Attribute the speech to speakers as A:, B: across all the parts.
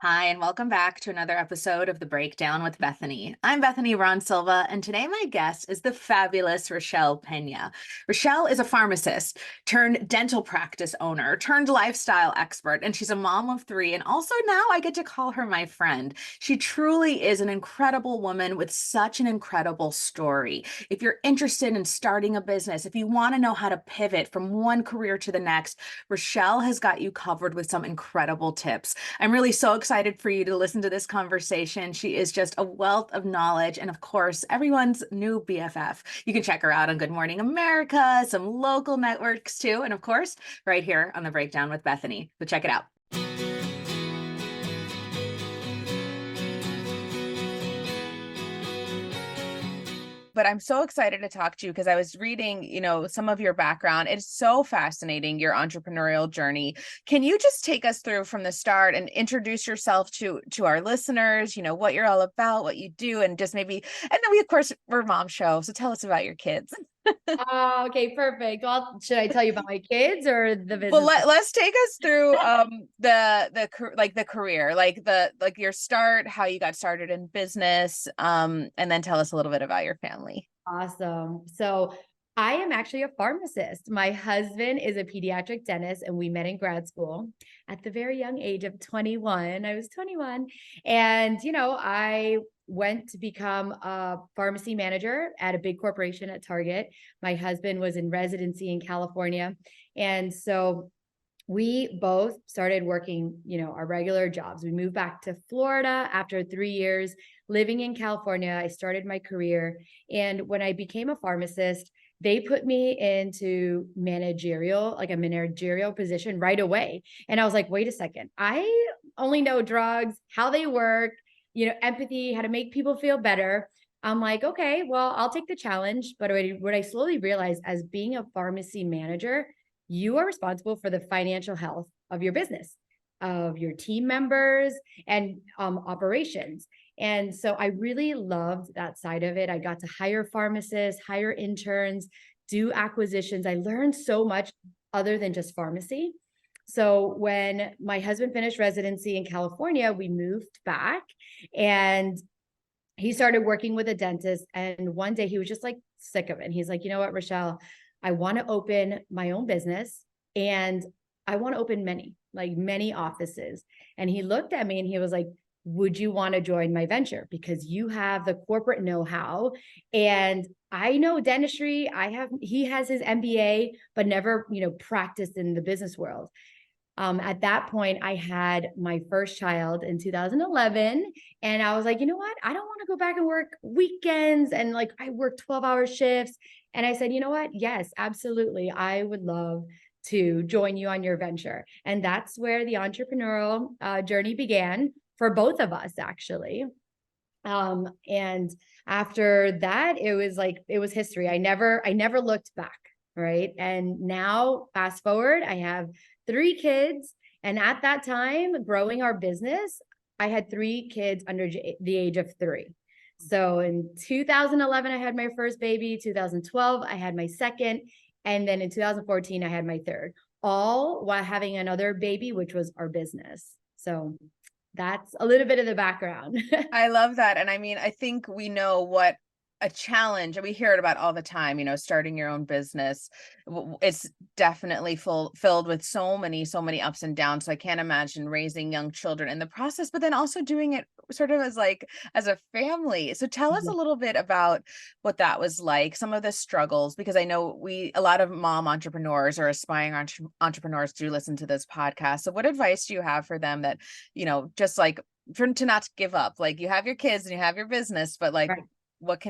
A: Hi, and welcome back to another episode of The Breakdown with Bethany. I'm Bethany Ron Silva, and today my guest is the fabulous Richelle Peña. Richelle is a pharmacist turned dental practice owner, turned lifestyle expert, and she's a mom of three. And also now I get to call her my friend. She truly is an incredible woman with such an incredible story. If you're interested in starting a business, if you want to know how to pivot from one career to the next, Richelle has got you covered with some incredible tips. I'm really so excited for you to listen to this conversation. She is just a wealth of knowledge and, of course, everyone's new BFF. You can check her out on Good Morning America, some local networks too, and of course, right here on The Breakdown with Bethany. So check it out. But I'm so excited to talk to you because I was reading, some of your background. It's so fascinating, your entrepreneurial journey. Can you just take us through from the start and introduce yourself to our listeners, what you're all about, what you do, and just maybe, and then of course, we're a mom show. So tell us about your kids.
B: Okay, perfect. Well, should I tell you about my kids or the
A: Well,
B: business?
A: let's take us through the career, like your start, how you got started in business, and then tell us a little bit about your family.
B: Awesome. So I am actually a pharmacist. My husband is a pediatric dentist, and we met in grad school at the very young age of 21. I was 21. And, I went to become a pharmacy manager at a big corporation at Target. My husband was in residency in California. And so we both started working, our regular jobs. We moved back to Florida after 3 years living in California. I started my career. And when I became a pharmacist, they put me into like a managerial position right away. And I was like, wait a second, I only know drugs, how they work, empathy, how to make people feel better. I'm like, okay, well, I'll take the challenge. But what I slowly realized as being a pharmacy manager, you are responsible for the financial health of your business, of your team members, and operations. And so I really loved that side of it. I got to hire pharmacists, hire interns, do acquisitions. I learned so much other than just pharmacy. So when my husband finished residency in California, we moved back and he started working with a dentist. And one day he was just like sick of it. And he's like, you know what, Richelle, I want to open my own business and I want to open many offices. And he looked at me and he was like, would you want to join my venture? Because you have the corporate know-how and I know dentistry. He has his MBA, but never, practiced in the business world. At that point, I had my first child in 2011. And I was like, you know what? I don't want to go back and work weekends. And like, I work 12-hour shifts. And I said, you know what? Yes, absolutely. I would love to join you on your venture. And that's where the entrepreneurial journey began for both of us, actually. And after that, it was history. I never looked back. Right. And now fast forward, I have 3 kids. And at that time, growing our business, I had 3 kids under the age of 3. So in 2011, I had my first baby. 2012, I had my second. And then in 2014, I had my third, all while having another baby, which was our business. So that's a little bit of the background.
A: I love that. And I mean, I think we know what a challenge, and we hear it about all the time, starting your own business. It's definitely filled with so many ups and downs. So I can't imagine raising young children in the process, but then also doing it sort of as a family. So tell us a little bit about what that was like, some of the struggles, because I know a lot of mom entrepreneurs or aspiring entrepreneurs do listen to this podcast. So what advice do you have for them that, just like to not give up? Like, you have your kids and you have your business, but like,
B: Right.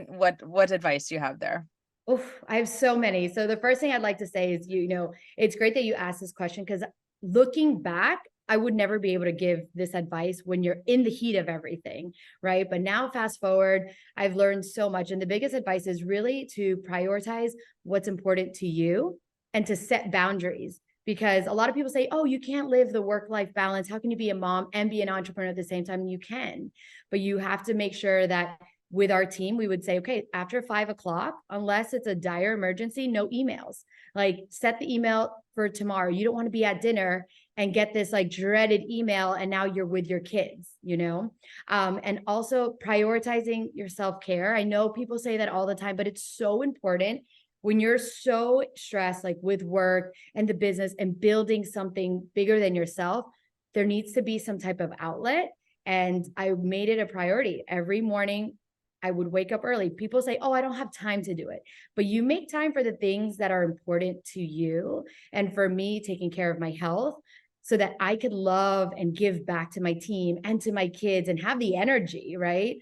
A: what advice do you have there?
B: Oof, I have so many. So the first thing I'd like to say is, it's great that you asked this question because looking back, I would never be able to give this advice when you're in the heat of everything, right? But now fast forward, I've learned so much. And the biggest advice is really to prioritize what's important to you and to set boundaries. Because a lot of people say, oh, you can't live the work-life balance. How can you be a mom and be an entrepreneur at the same time? You can, but you have to make sure that with our team, we would say, okay, after 5 o'clock, unless it's a dire emergency, no emails. Like set the email for tomorrow. You don't want to be at dinner and get this like dreaded email, and now you're with your kids, you know? And also prioritizing your self-care. I know people say that all the time, but it's so important when you're so stressed, like with work and the business and building something bigger than yourself. There needs to be some type of outlet. And I made it a priority. Every morning I would wake up early. People say, oh, I don't have time to do it. But you make time for the things that are important to you. And for me, taking care of my health so that I could love and give back to my team and to my kids and have the energy, right?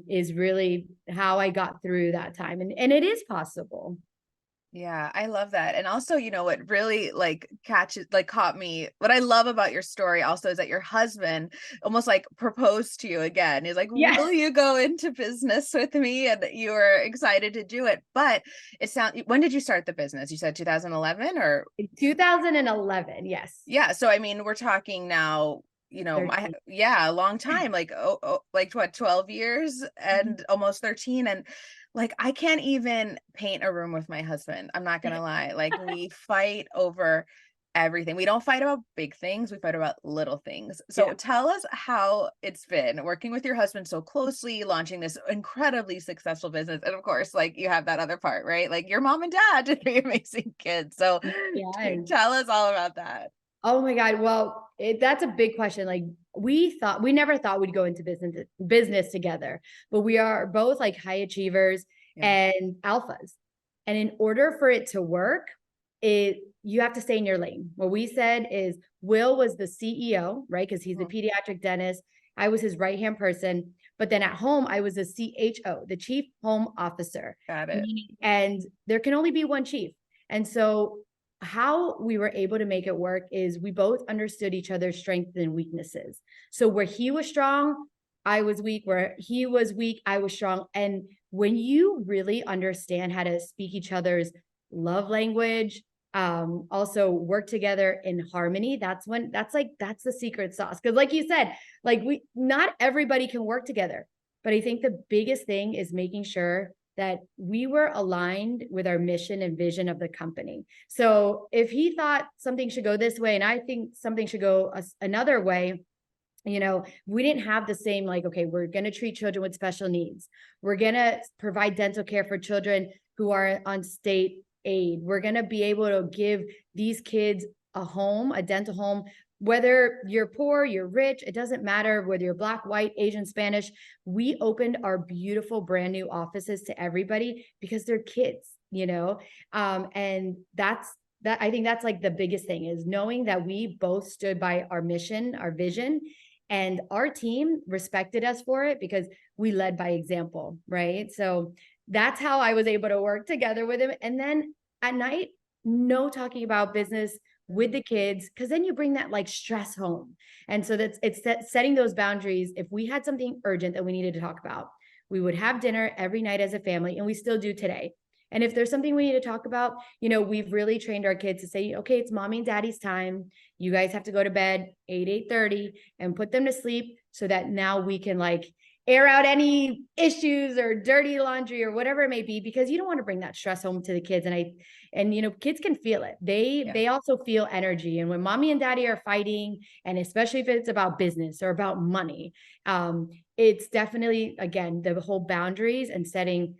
B: Is really how I got through that time. And it is possible.
A: Yeah, I love that. And also, what really caught me, what I love about your story also is that your husband almost like proposed to you again. He's like,
B: Yes.
A: will you go into business with me? And you were excited to do it. But when did you start the business? You said 2011 or?
B: 2011. Yes.
A: Yeah. So, I mean, we're talking now,
B: 13.
A: a long time, like what, 12 years
B: Mhm.
A: and almost 13. And like, I can't even paint a room with my husband. I'm not gonna lie. Like, we fight over everything. We don't fight about big things. We fight about little things. So
B: Yeah.
A: tell us how it's been working with your husband so closely, launching this incredibly successful business. And of course, like you have that other part, right? Like your mom and dad did be amazing kids. So
B: Yeah.
A: tell us all about that.
B: Oh my God. Well, that's a big question. Like we never thought we'd go into business together, but we are both like high achievers
A: Yeah.
B: and alphas. And in order for it to work, you have to stay in your lane. What we said is Will was the CEO, right? Because he's a
A: Mhm.
B: pediatric dentist. I was his right-hand person. But then at home, I was a CHO, the chief home officer.
A: Got it.
B: And there can only be one chief. And so how we were able to make it work is we both understood each other's strengths and weaknesses. So where he was strong, I was weak. Where he was weak, I was strong. And when you really understand how to speak each other's love language, also work together in harmony, that's the secret sauce. Because like you said, like not everybody can work together. But I think the biggest thing is making sure that we were aligned with our mission and vision of the company. So if he thought something should go this way and I think something should go another way, we didn't have the same, like, okay, we're going to treat children with special needs. We're going to provide dental care for children who are on state aid. We're going to be able to give these kids a home, a dental home, whether you're poor, you're rich, it doesn't matter whether you're Black, white, Asian, Spanish. We opened our beautiful brand new offices to everybody because they're kids, and I think that's like the biggest thing is knowing that we both stood by our mission, our vision, and our team respected us for it because we led by example, right? So that's how I was able to work together with him. And then at night, no talking about business with the kids, because then you bring that like stress home. And so setting those boundaries. If we had something urgent that we needed to talk about, we would have dinner every night as a family, and we still do today. And if there's something we need to talk about, we've really trained our kids to say, okay, it's mommy and daddy's time. You guys have to go to bed 8:30 and put them to sleep so that now we can like air out any issues or dirty laundry or whatever it may be, because you don't want to bring that stress home to the kids. And kids can feel it. They also feel energy. And when mommy and daddy are fighting, and especially if it's about business or about money, it's definitely, again, the whole boundaries and setting,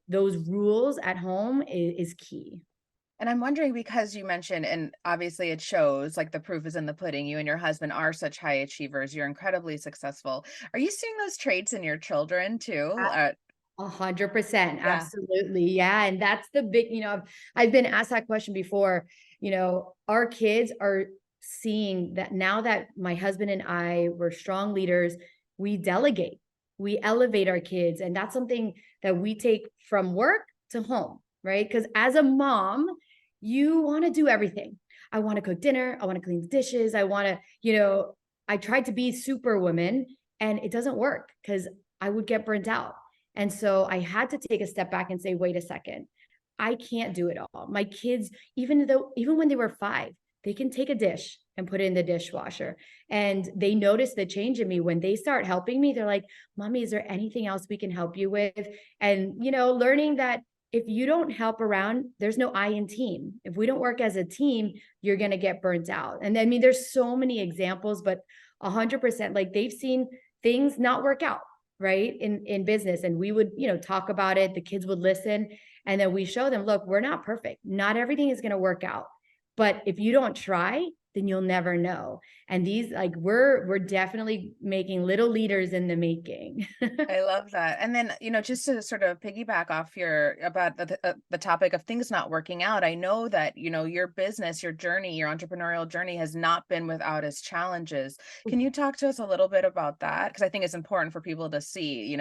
B: those rules at home is key.
A: And I'm wondering, because you mentioned, and obviously it shows, like the proof is in the pudding, you and your husband are such high achievers. You're incredibly successful. Are you seeing those traits in your children too?
B: 100%.
A: Yeah.
B: Absolutely. Yeah. And that's the big, I've been asked that question before. Our kids are seeing that now that my husband and I were strong leaders, we delegate, we elevate our kids. And that's something that we take from work to home, right? Because as a mom, you want to do everything. I want to cook dinner. I want to clean the dishes. I tried to be superwoman, and it doesn't work because I would get burnt out. And so I had to take a step back and say, wait a second, I can't do it all. My kids, even when they were 5, they can take a dish and put it in the dishwasher. And they notice the change in me when they start helping me. They're like, Mommy, is there anything else we can help you with? And, learning that if you don't help around, there's no I in team. If we don't work as a team, you're going to get burnt out. And I mean, there's so many examples, but 100%, like they've seen things not work out, right? In business. And we would, talk about it. The kids would listen. And then we show them, look, we're not perfect. Not everything is going to work out. But if you don't try, then you'll never know. And these, like, we're definitely making little leaders in the making.
A: I love that. And then, just to sort of piggyback off about the topic of things not working out, I know that, your business, your journey, your entrepreneurial journey has not been without its challenges. Can you talk to us a little bit about that? Because I think it's important for people to see,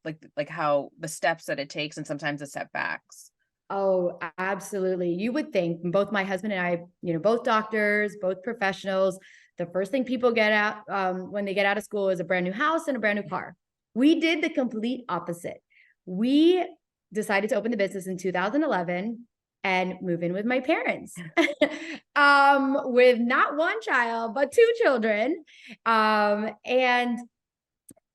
A: like how the steps that it takes and sometimes the setbacks.
B: Oh, absolutely. You would think both my husband and I, both doctors, both professionals, the first thing people get out when they get out of school is a brand new house and a brand new car. We did the complete opposite. We decided to open the business in 2011 and move in with my parents with not one child, but two children. And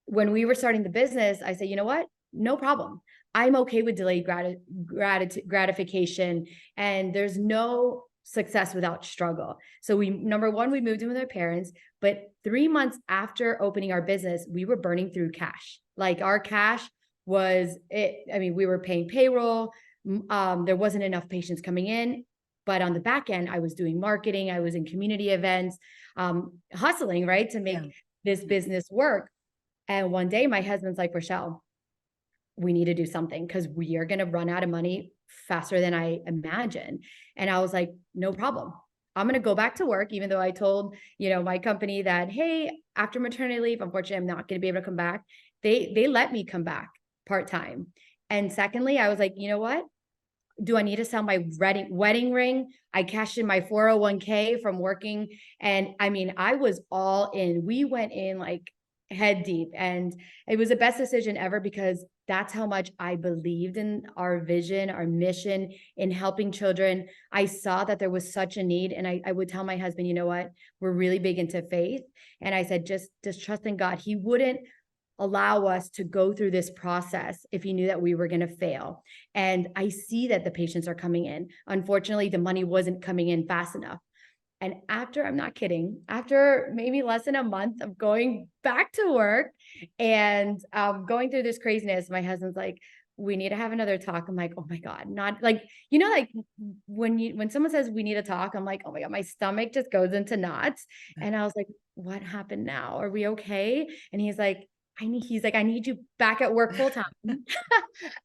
B: when we were starting the business, I said, you know what? No problem. I'm okay with delayed gratification, and there's no success without struggle. So number one, we moved in with our parents, but 3 months after opening our business, we were burning through cash. Like our cash was it. I mean, we were paying payroll. There wasn't enough patients coming in, but on the back end, I was doing marketing. I was in community events, hustling, right, to make this business work. And one day my husband's like, Richelle, we need to do something because we are going to run out of money faster than I imagined. And I was like, no problem. I'm going to go back to work, even though I told, my company that, hey, after maternity leave, unfortunately, I'm not going to be able to come back. They let me come back part-time. And secondly, I was like, you know what? Do I need to sell my wedding ring? I cashed in my 401k from working. And I mean, I was all in. We went in like head deep, and it was the best decision ever because that's how much I believed in our vision, our mission in helping children. I saw that there was such a need. And I would tell my husband, you know what, we're really big into faith. And I said, just trust in God. He wouldn't allow us to go through this process if he knew that we were going to fail. And I see that the patients are coming in. Unfortunately, the money wasn't coming in fast enough. And after, I'm not kidding, after maybe less than a month of going back to work and going through this craziness, my husband's like, we need to have another talk. I'm like, oh my God, not like, like when someone says we need to talk, I'm like, oh my God, my stomach just goes into knots. And I was like, what happened now? Are we okay? And he's like, I need you back at work full time.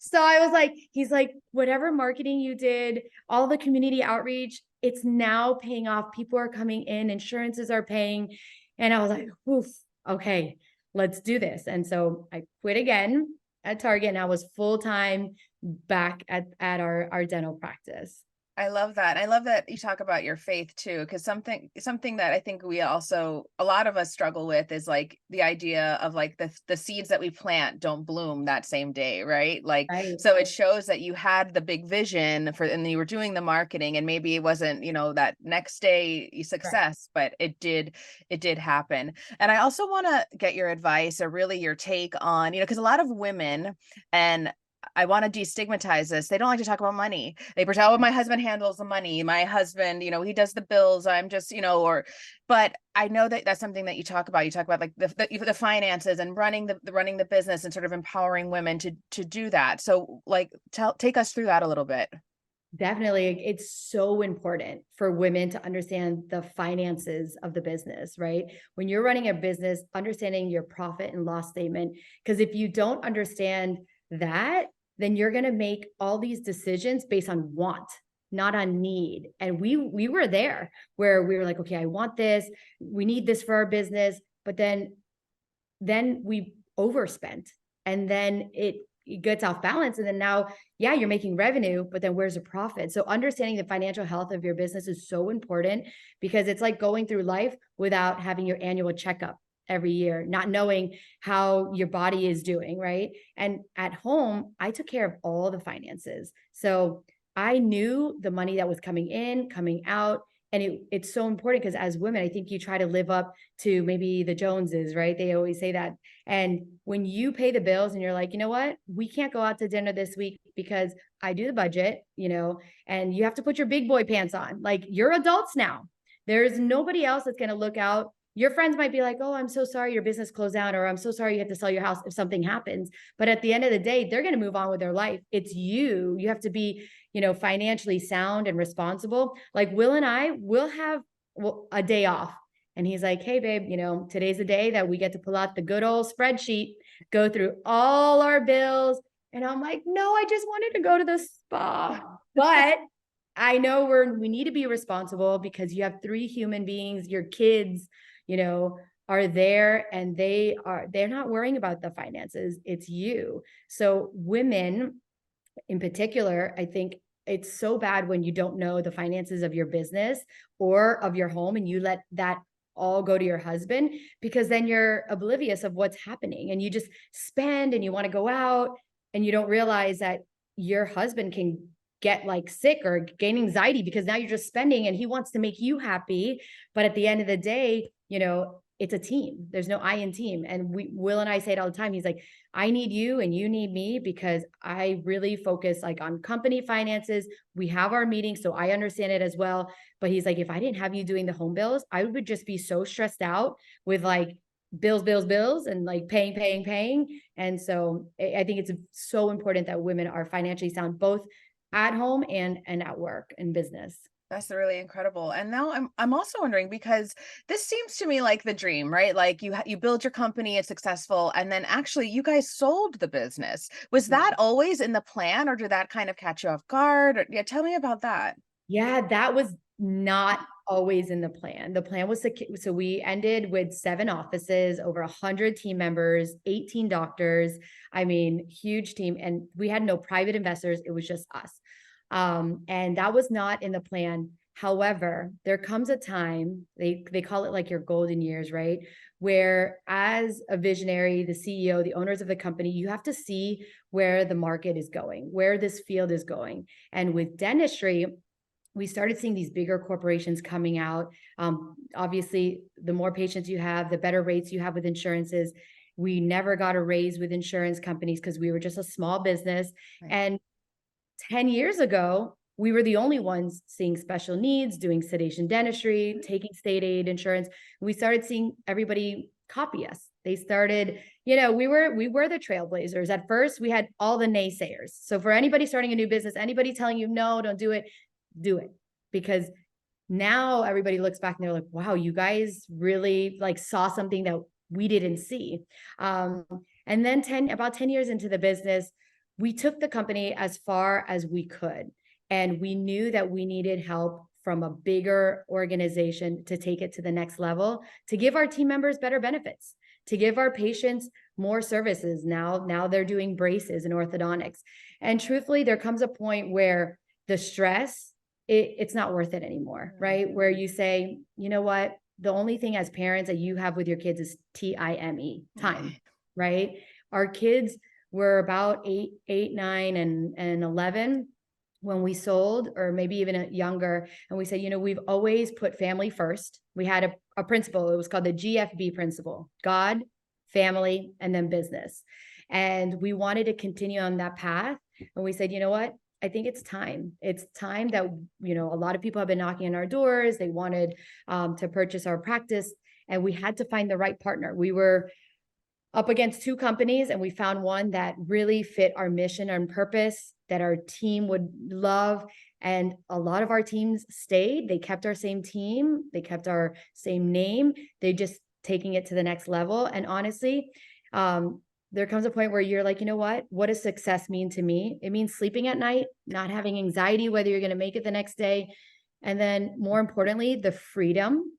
B: So I was like, he's like, whatever marketing you did, all the community outreach, it's now paying off. People are coming in, insurances are paying. And I was like, oof, okay, let's do this. And so I quit again at Target, and I was full-time back at our dental practice.
A: I love that. I love that you talk about your faith too, because something that I think a lot of us struggle with is like the idea of like the seeds that we plant don't bloom that same day, right? Like,
B: Right.
A: so it shows that you had the big vision and you were doing the marketing, and maybe it wasn't, that next day success, right, but it did happen. And I also want to get your advice, or really your take on, because a lot of women, and I want to destigmatize this, they don't like to talk about money. They pretend, oh, my husband handles the money. My husband, he does the bills. I'm just, but I know that that's something that you talk about. You talk about like the finances and running the business and sort of empowering women to do that. So like, take us through that a little bit.
B: Definitely. It's so important for women to understand the finances of the business, right? When you're running a business, understanding your profit and loss statement, because if you don't understand that, then you're going to make all these decisions based on want, not on need. And we were there where we were like, okay, I want this, we need this for our business, but then we overspent, and then it gets off balance. And then now, yeah, you're making revenue, but then where's the profit? So understanding the financial health of your business is so important, because it's like going through life without having your annual checkup every year, not knowing how your body is doing, right? And at home, I took care of all the finances. So I knew the money that was coming in, coming out, And it's so important because as women, I think you try to live up to maybe the Joneses, right? They always say that. And when you pay the bills and you're like, you know what, we can't go out to dinner this week because I do the budget, and you have to put your big boy pants on. Like, you're adults now. There's nobody else that's going to look out. Your friends might be like, oh, I'm so sorry your business closed down, or I'm so sorry you have to sell your house if something happens. But at the end of the day, they're going to move on with their life. It's you. You have to be, financially sound and responsible. Like Will and I will have a day off. And he's like, hey, babe, today's the day that we get to pull out the good old spreadsheet, go through all our bills. And I'm like, no, I just wanted to go to the spa. But I know we need to be responsible because you have 3 human beings, your kids, are there, and they're not worrying about the finances. It's you. So women in particular, I think it's so bad when you don't know the finances of your business or of your home, and you let that all go to your husband, because then you're oblivious of what's happening and you just spend and you want to go out, and you don't realize that your husband can get like sick or gain anxiety because now you're just spending and he wants to make you happy. But at the end of the day, it's a team. There's no I in team. And Will and I say it all the time. He's like, I need you and you need me, because I really focus like on company finances. We have our meetings, so I understand it as well. But he's like, if I didn't have you doing the home bills, I would just be so stressed out with like bills, and like paying. And so I think it's so important that women are financially sound, both at home and at work and business.
C: That's really incredible. And now I'm also wondering, because this seems to me like the dream, right? Like you build your company, it's successful, and then actually you guys sold the business. Was that always in the plan, or did that kind of catch you off guard? Or, yeah, tell me about that.
B: Yeah, that was not always in the plan. The plan was so we ended with 7 offices, over 100 team members, 18 doctors. I mean, huge team. And we had no private investors. It was just us. And that was not in the plan. However, there comes a time, they call it like your golden years, right? Where as a visionary, the CEO, the owners of the company, you have to see where the market is going, where this field is going. And with dentistry, we started seeing these bigger corporations coming out. Obviously, the more patients you have, the better rates you have with insurances. We never got a raise with insurance companies because we were just a small business. Right. And 10 years ago, we were the only ones seeing special needs, doing sedation dentistry, taking state aid insurance. We started seeing everybody copy us. They started, we were the trailblazers. At first, we had all the naysayers. So for anybody starting a new business, anybody telling you, no, don't do it, do it. Because now everybody looks back and they're like, wow, you guys really like saw something that we didn't see. And then about 10 years into the business, we took the company as far as we could. And we knew that we needed help from a bigger organization to take it to the next level, to give our team members better benefits, to give our patients more services. Now they're doing braces and orthodontics. And truthfully, there comes a point where the stress, it's not worth it anymore, right? Where you say, you know what? The only thing as parents that you have with your kids is time, right? Our kids were about 8, 9, and 11 when we sold, or maybe even younger. And we said, we've always put family first. We had a principle. It was called the GFB principle: God, family, and then business. And we wanted to continue on that path. And we said, you know what? I think it's time. It's time that, a lot of people have been knocking on our doors. They wanted to purchase our practice, and we had to find the right partner. We were up against 2 companies, and we found one that really fit our mission and purpose, that our team would love. And a lot of our teams stayed. They kept our same team. They kept our same name. They just taking it to the next level. And honestly, there comes a point where you're like, you know what? What does success mean to me? It means sleeping at night, not having anxiety whether you're going to make it the next day. And then more importantly, the freedom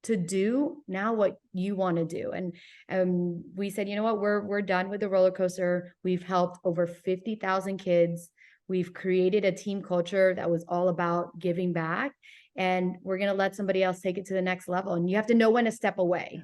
B: to do now what you want to do. And we said, you know what, we're done with the roller coaster. We've helped over 50,000 kids. We've created a team culture that was all about giving back, and we're going to let somebody else take it to the next level. And you have to know when to step away,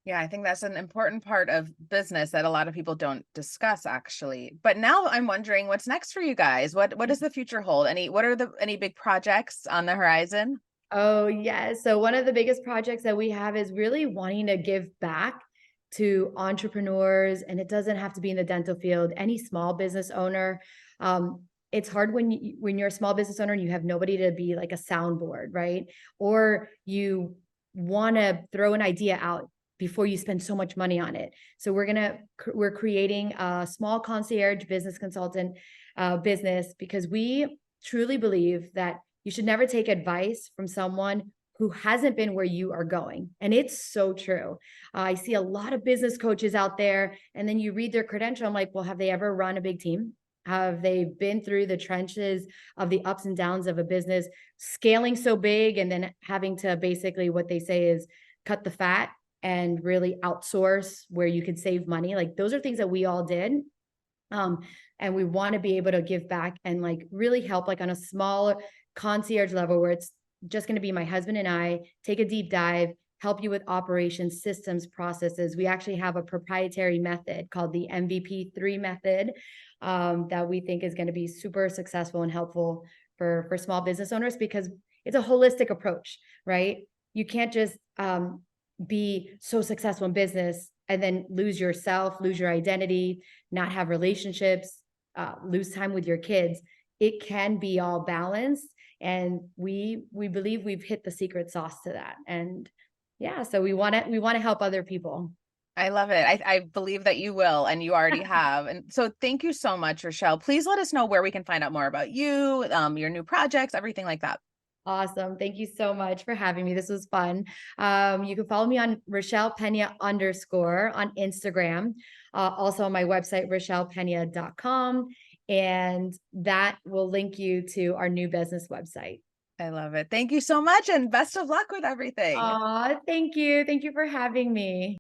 C: Yeah, I think that's an important part of business that a lot of people don't discuss actually. But now I'm wondering what's next for you guys. What does the future hold? Any big projects on the horizon?
B: Oh, yes. So one of the biggest projects that we have is really wanting to give back to entrepreneurs, and it doesn't have to be in the dental field, any small business owner. It's hard when you're a small business owner and you have nobody to be like a soundboard, right? Or you want to throw an idea out before you spend so much money on it. So we're creating a small concierge business consultant business, because we truly believe that you should never take advice from someone who hasn't been where you are going. And it's so true. I see a lot of business coaches out there, and then you read their credential. I'm like, well, have they ever run a big team? Have they been through the trenches of the ups and downs of a business, scaling so big and then having to basically, what they say is, cut the fat and really outsource where you could save money? Like, those are things that we all did. And we want to be able to give back and like really help, like on a small concierge level, where it's just going to be my husband and I take a deep dive, help you with operations, systems, processes. We actually have a proprietary method called the MVP3 method, that we think is going to be super successful and helpful for small business owners, because it's a holistic approach, right? You can't just be so successful in business and then lose yourself, lose your identity, not have relationships, lose time with your kids. It can be all balanced. And we believe we've hit the secret sauce to that. And yeah, so we want to help other people.
C: I love it. I believe that you will, and you already have. And so thank you so much, Richelle. Please let us know where we can find out more about you, your new projects, everything like that.
B: Awesome. Thank you so much for having me. This was fun. You can follow me on Richelle Peña _ on Instagram. Also on my website, richellepena.com. And that will link you to our new business website.
C: I love it. Thank you so much, and best of luck with everything.
B: Aw, thank you. Thank you for having me.